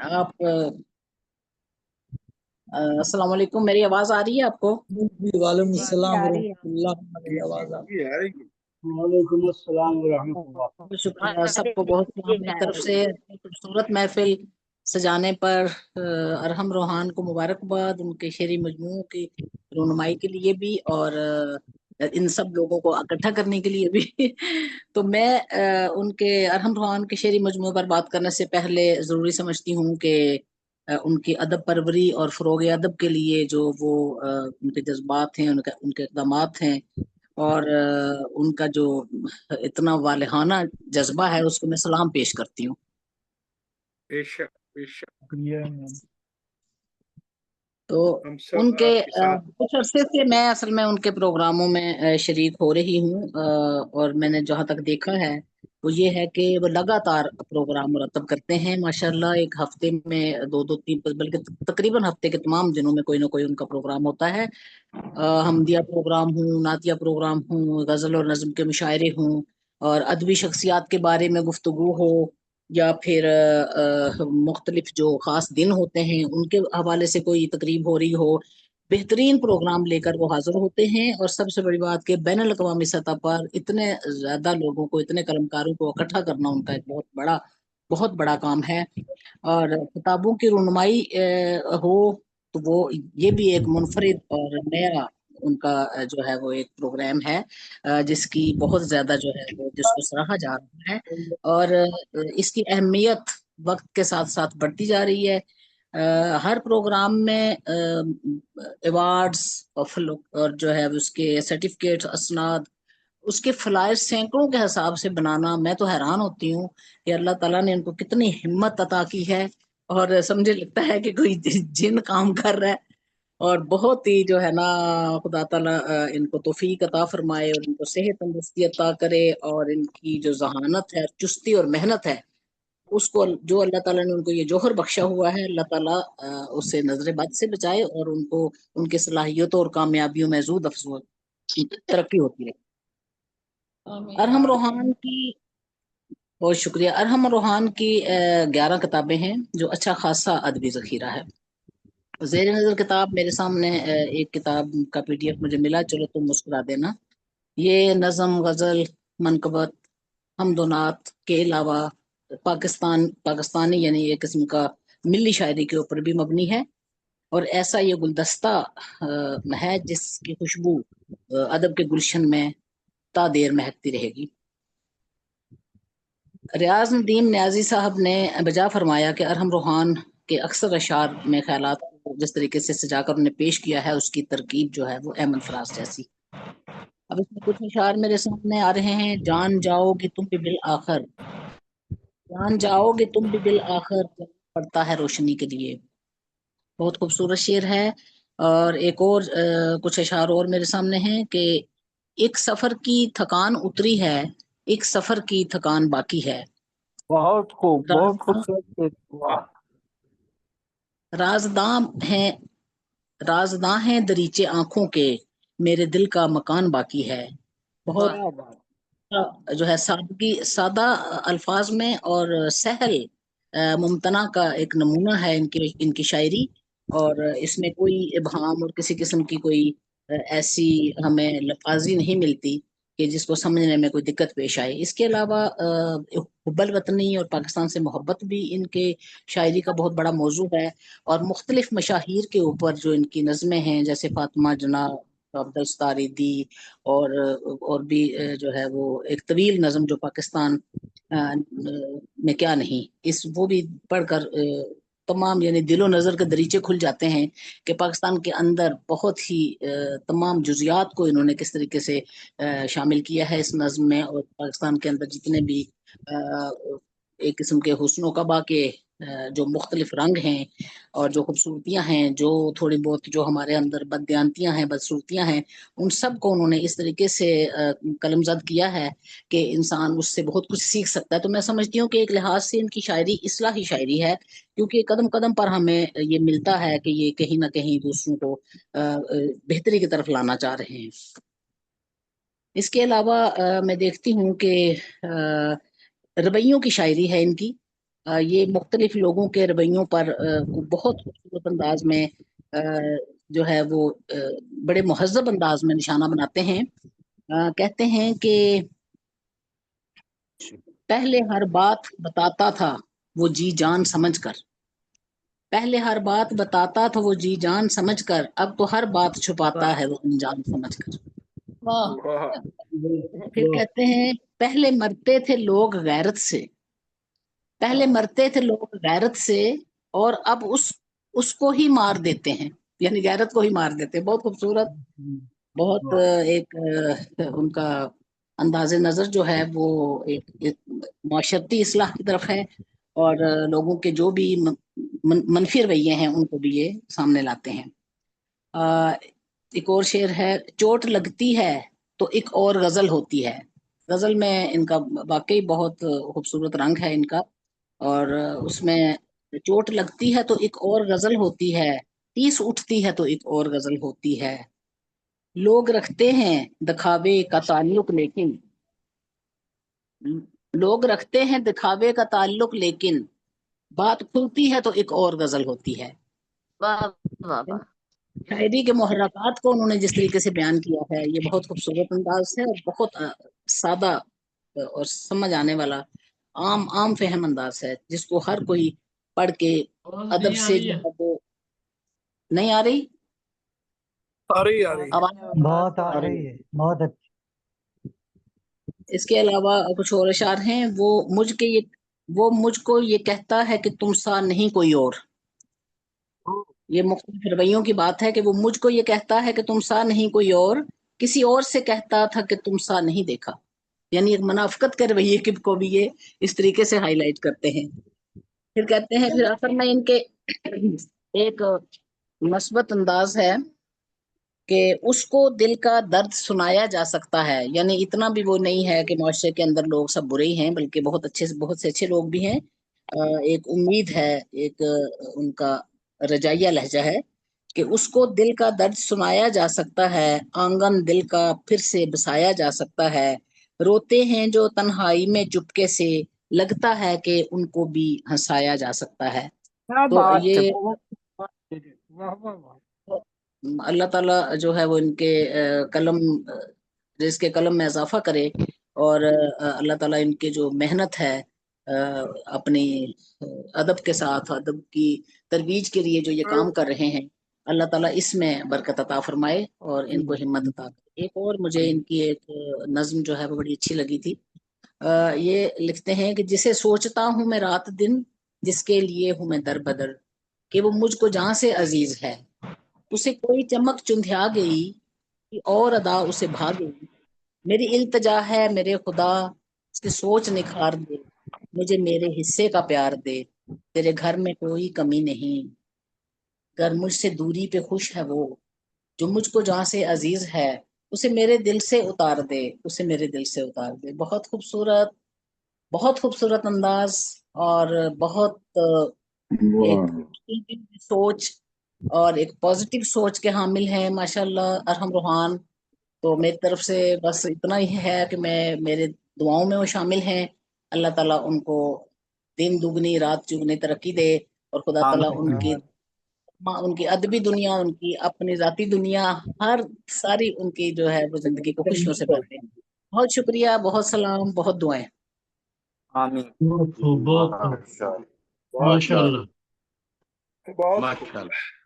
आप अस्सलाम वालेकुम, मेरी आवाज आ रही है आपको? जी वालेकुम जी जी अस्सलाम आ रही है। वरहमतुल्लाह। हमारी जी जी आवाज आ जी आ रही है। वालेकुम अस्सलाम वरहमतुल्लाह। शुक्रिया सबको बहुत मेरी तरफ से खूबसूरत महफिल सजाने पर अरहम रोहान को मुबारकबाद, उनके शेरी मजमूओं की रुनमाई के लिए भी और इन सब लोगों को इकट्ठा करने के लिए भी। तो मैं उनके अरहम रोहान के शेरी मजमूए पर बात करने से पहले ज़रूरी समझती हूँ कि उनकी अदब परवरी और फ़रोग़ अदब के लिए जो वो उनके जज्बात हैं, उनके उनके इक़दामात हैं और उनका जो इतना वालिहाना जज्बा है, उसको मैं सलाम पेश करती हूँ। बेशक बेशक, शुक्रिया मैम। हम तो सब उनके आपके साथ। कुछ अरसे से मैं असल में उनके प्रोग्रामों में शरीक हो रही हूँ और मैंने जहाँ तक देखा है वो ये है कि वो लगातार प्रोग्राम मुरतब करते हैं माशाल्लाह। एक हफ्ते में दो दो तीन बल्कि तकरीबन हफ्ते के तमाम दिनों में कोई ना कोई उनका प्रोग्राम होता है। हमदिया प्रोग्राम हूँ, नातिया प्रोग्राम हूँ, गज़ल और नज़्म के मुशायरे हूँ और अदबी शख्सियात के बारे में गुफ्तगू हो या फिर मुख्तलिफ जो ख़ास दिन होते हैं उनके हवाले से कोई तकरीब हो रही हो, बेहतरीन प्रोग्राम लेकर वो हाजिर होते हैं। और सबसे बड़ी बात कि बैनुल अक़वामी सतह पर इतने ज़्यादा लोगों को, इतने कलमकारों को इकट्ठा करना उनका एक बहुत बड़ा काम है। और किताबों की रुनमाई हो तो वो ये भी एक मुनफरिद और नया उनका जो है वो एक प्रोग्राम है जिसकी बहुत ज्यादा जो है वो जिसको सराहा जा रहा है और इसकी अहमियत वक्त के साथ साथ बढ़ती जा रही है। हर प्रोग्राम में अवार्ड्स और जो है उसके सर्टिफिकेट असनाद, उसके फ्लायर सैकड़ों के हिसाब से बनाना, मैं तो हैरान होती हूँ कि अल्लाह ताला ने इनको कितनी हिम्मत अता की है। और समझे लगता है कि कोई जिन काम कर रहा है। और बहुत ही जो है ना, खुदा ताला इनको तौफीक अता फरमाए और इनको सेहत तंदुरुस्ती अता करे और इनकी जो जहानत है, चुस्ती और मेहनत है, उसको जो अल्लाह ताला ने उनको ये जौहर बख्शा हुआ है, अल्लाह ताला उससे नजर बद से बचाए और उनको उनकी सलाहियतों और कामयाबियों में जूद अफजूद तरक्की होती है। अरहम रोहान की बहुत शुक्रिया। अरहम रोहान की 11 किताबें हैं जो अच्छा खासा अदबी जखीरा है। जेर नजर किताब मेरे सामने एक किताब का पीडीएफ मुझे मिला, चलो तुम मुस्कुरा देना। ये नज़म, गजल, मनकबत, हमदोनात के अलावा पाकिस्तानी यानी एक किस्म का मिली शायरी के ऊपर भी मबनी है। और ऐसा ये गुलदस्ता है जिसकी खुशबू अदब के गुलशन में ता देर महकती रहेगी। रियाज नदीम न्याजी साहब ने बजा फरमाया कि अरहम रोहान के अक्सर अशार में ख्यालात को जिस तरीके से सजाकर उन्हें पेश किया है, उसकी तरकीब जो है वो अहमद फराज जैसी। अब इसमें कुछ अशार मेरे सामने आ रहे हैं। जान जाओगे तुम भी बिल आखिर, जान जाओगे तुम भी बिल आखिर, पड़ता है रोशनी के लिए। बहुत खूबसूरत शेर है। और एक और कुछ अशार और मेरे सामने हैं कि एक सफर की थकान उतरी है, एक सफर की थकान बाकी है। बहुत खूब, बहुत राजदां खूबसूरत। वाह, राजदां हैं, राजदां हैं दरीचे आंखों के, मेरे दिल का मकान बाकी है। बहुत क्या बात। जो है सादगी, सादा अल्फाज में और सहल मुमतना का एक नमूना है इनकी इनकी शायरी। और इसमें कोई इबहम और किसी किस्म की कोई ऐसी हमें लफाजी नहीं मिलती कि जिसको समझने में कोई दिक्कत पेश आए। इसके अलावा हुब्बल वतनी और पाकिस्तान से मोहब्बत भी इनके शायरी का बहुत बड़ा मौजू है। और मुख्तलिफ मशाहिर के ऊपर जो इनकी नज़में हैं, जैसे फातिमा जना, अब्दुल सत्तार दी और भी जो है वो एक तवील नज़म जो पाकिस्तान में क्या नहीं, इस वो भी पढ़कर तमाम यानी दिलो नज़र के दरीचे खुल जाते हैं कि पाकिस्तान के अंदर बहुत ही तमाम जुजियात को इन्होंने किस तरीके से शामिल किया है इस नज़म में। और पाकिस्तान के अंदर जितने भी एक किस्म के हुस्न कबा के जो मुख्तलिफ रंग हैं और जो खूबसूरतियां हैं, जो थोड़ी बहुत जो हमारे अंदर बददियानतियां हैं, बदसूरतियां हैं, उन सब को उन्होंने इस तरीके से कलमजद किया है कि इंसान उससे बहुत कुछ सीख सकता है। तो मैं समझती हूँ कि एक लिहाज से इनकी शायरी इस्लाही शायरी है, क्योंकि कदम कदम पर हमें ये मिलता है कि ये कहीं ना कहीं दूसरों को बेहतरी की तरफ लाना चाह रहे हैं। इसके अलावा मैं देखती हूँ कि रबैयों की शायरी है इनकी। یہ مختلف لوگوں کے رویوں پر بہت خوبصورت انداز میں جو ہے وہ بڑے مہذب انداز میں نشانہ بناتے ہیں. کہتے ہیں کہ پہلے ہر بات بتاتا تھا وہ جی جان سمجھ کر، پہلے ہر بات بتاتا تھا وہ جی جان سمجھ کر، اب تو ہر بات چھپاتا ہے وہ انجان سمجھ کر. واہ پھر کہتے ہیں پہلے مرتے تھے لوگ غیرت سے، پہلے مرتے تھے لوگ غیرت سے، اور اب اس کو ہی مار دیتے ہیں، یعنی غیرت کو ہی مار دیتے ہیں. بہت خوبصورت، بہت ایک ان کا انداز نظر جو ہے وہ ایک معاشرتی اصلاح کی طرف ہے، اور لوگوں کے جو بھی منفی رویے ہیں ان کو بھی یہ سامنے لاتے ہیں. ایک اور شعر ہے، چوٹ لگتی ہے تو ایک اور غزل ہوتی ہے. غزل میں ان کا واقعی بہت خوبصورت رنگ ہے ان کا، اور اس میں چوٹ لگتی ہے تو ایک اور غزل ہوتی ہے، ٹیس اٹھتی ہے تو ایک اور غزل ہوتی ہے. لوگ رکھتے ہیں دکھاوے کا تعلق لیکن، لوگ رکھتے ہیں دکھاوے کا تعلق لیکن، بات کھلتی ہے تو ایک اور غزل ہوتی ہے. واہ واہ واہ. شاعری کے محرکات کو انہوں نے جس طریقے سے بیان کیا ہے یہ بہت خوبصورت انداز ہے، اور بہت سادہ اور سمجھ آنے والا عام فہم انداز ہے، جس کو ہر کوئی پڑھ کے ادب سے جو ہے وہ نہیں آ رہی آ رہی آواز. بہت آ رہی ہے، بہت اچھی. اس کے علاوہ کچھ اور اشعار ہیں، وہ مجھ کو یہ کہتا ہے کہ تم سا نہیں کوئی اور. یہ مختلف رویوں کی بات ہے کہ وہ مجھ کو یہ کہتا ہے کہ تم سا نہیں کوئی اور، کسی اور سے کہتا تھا کہ تم سا نہیں دیکھا. یعنی ایک منافقت کے رویے کو بھی یہ اس طریقے سے ہائی لائٹ کرتے ہیں. پھر کہتے ہیں، پھر آخر میں ان کے ایک مثبت انداز ہے کہ اس کو دل کا درد سنایا جا سکتا ہے. یعنی اتنا بھی وہ نہیں ہے کہ معاشرے کے اندر لوگ سب برے ہی ہیں، بلکہ بہت سے اچھے لوگ بھی ہیں. ایک امید ہے، ایک ان کا رجائیہ لہجہ ہے کہ اس کو دل کا درد سنایا جا سکتا ہے، آنگن دل کا پھر سے بسایا جا سکتا ہے. روتے ہیں جو تنہائی میں چپکے سے، لگتا ہے کہ ان کو بھی ہنسایا جا سکتا ہے. کیا تو بات ہے، یہ واہ واہ واہ. اللہ تعالیٰ جو ہے وہ ان کے قلم رزق کے قلم میں اضافہ کرے، اور اللہ تعالیٰ ان کے جو محنت ہے اپنی ادب کے ساتھ، ادب کی ترویج کے لیے جو یہ کام کر رہے ہیں، اللہ تعالیٰ اس میں برکت عطا فرمائے اور ان کو ہمت عطا کرے. ایک اور مجھے ان کی ایک نظم جو ہے وہ بڑی اچھی لگی تھی. یہ لکھتے ہیں کہ جسے سوچتا ہوں میں رات دن، جس کے لیے ہوں میں در بدر، کہ وہ مجھ کو جہاں سے عزیز ہے، اسے کوئی چمک چندھیا گئی اور ادا اسے بھا گئی. میری التجا ہے میرے خدا، اس کی سوچ نکھار دے، مجھے میرے حصے کا پیار دے. تیرے گھر میں کوئی کمی نہیں، گر مجھ سے دوری پہ خوش ہے وہ، جو مجھ کو جہاں سے عزیز ہے، اسے میرے دل سے اتار دے، اسے میرے دل سے اتار دے. بہت خوبصورت انداز، اور بہت ایک سوچ اور ایک پازیٹیو سوچ کے حامل ہیں ماشاءاللہ ارحم روحان. تو میری طرف سے بس اتنا ہی ہے کہ میرے دعاؤں میں وہ شامل ہیں. اللہ تعالیٰ ان کو دن دگنی رات چگنی ترقی دے، اور خدا تعالیٰ ان کی ادبی دنیا، ان کی اپنی ذاتی دنیا، ہر ساری ان کی جو ہے وہ زندگی کو خوشیوں سے بھر دے. بہت شکریہ، بہت سلام، بہت دعائیں. آمین. بہت خوب، بہت خوب. ماشاء اللہ. بہت ماشاء اللہ.